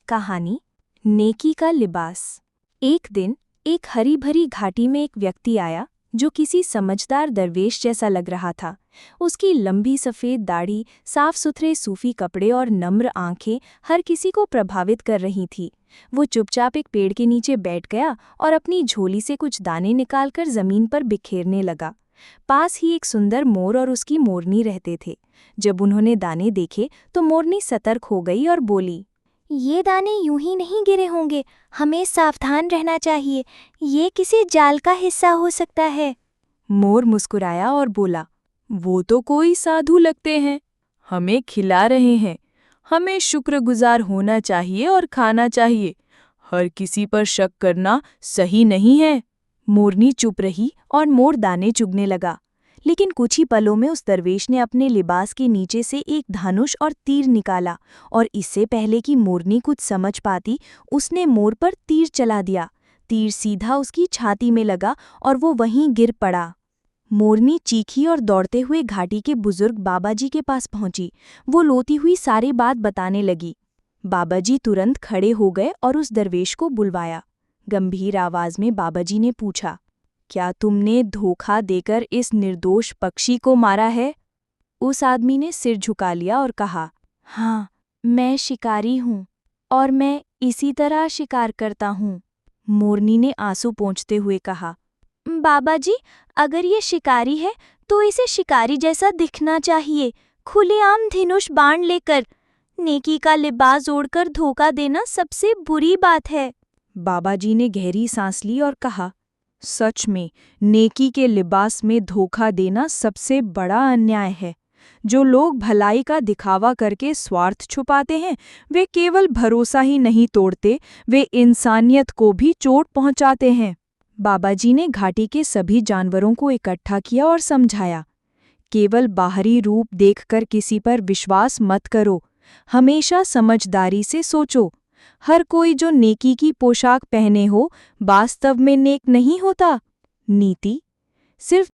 कहानी नेकी का लिबास। एक दिन एक हरी भरी घाटी में एक व्यक्ति आया जो किसी समझदार दरवेश जैसा लग रहा था। उसकी लंबी सफ़ेद दाढ़ी, साफ सुथरे सूफी कपड़े और नम्र आंखें हर किसी को प्रभावित कर रही थी। वो चुपचाप एक पेड़ के नीचे बैठ गया और अपनी झोली से कुछ दाने निकालकर जमीन पर बिखेरने लगा। पास ही एक सुंदर मोर और उसकी मोरनी रहते थे। जब उन्होंने दाने देखे तो मोरनी सतर्क हो गई और बोली, ये दाने यूं ही नहीं गिरे होंगे, हमें सावधान रहना चाहिए, ये किसी जाल का हिस्सा हो सकता है। मोर मुस्कुराया और बोला, वो तो कोई साधु लगते हैं, हमें खिला रहे हैं, हमें शुक्रगुजार होना चाहिए और खाना चाहिए, हर किसी पर शक करना सही नहीं है। मोरनी चुप रही और मोर दाने चुगने लगा। लेकिन कुछ ही पलों में उस दरवेश ने अपने लिबास के नीचे से एक धनुष और तीर निकाला और इससे पहले कि मोरनी कुछ समझ पाती, उसने मोर पर तीर चला दिया। तीर सीधा उसकी छाती में लगा और वो वहीं गिर पड़ा। मोरनी चीखी और दौड़ते हुए घाटी के बुजुर्ग बाबाजी के पास पहुंची। वो रोती हुई सारी बात बताने लगी। बाबाजी तुरंत खड़े हो गए और उस दरवेश को बुलवाया। गंभीर आवाज में बाबाजी ने पूछा, क्या तुमने धोखा देकर इस निर्दोष पक्षी को मारा है? उस आदमी ने सिर झुका लिया और कहा, हाँ, मैं शिकारी हूँ और मैं इसी तरह शिकार करता हूँ। मोरनी ने आंसू पोंछते हुए कहा, बाबाजी, अगर ये शिकारी है तो इसे शिकारी जैसा दिखना चाहिए, खुलेआम धनुष बाण लेकर। नेकी का लिबास ओढ़कर धोखा देना सबसे बुरी बात है। बाबाजी ने गहरी सांस ली और कहा, सच में नेकी के लिबास में धोखा देना सबसे बड़ा अन्याय है। जो लोग भलाई का दिखावा करके स्वार्थ छुपाते हैं, वे केवल भरोसा ही नहीं तोड़ते, वे इंसानियत को भी चोट पहुंचाते हैं। बाबाजी ने घाटी के सभी जानवरों को इकट्ठा किया और समझाया, केवल बाहरी रूप देखकर किसी पर विश्वास मत करो, हमेशा समझदारी से सोचो। हर कोई जो नेकी की पोशाक पहने हो, वास्तव में नेक नहीं होता। नीति सिर्फ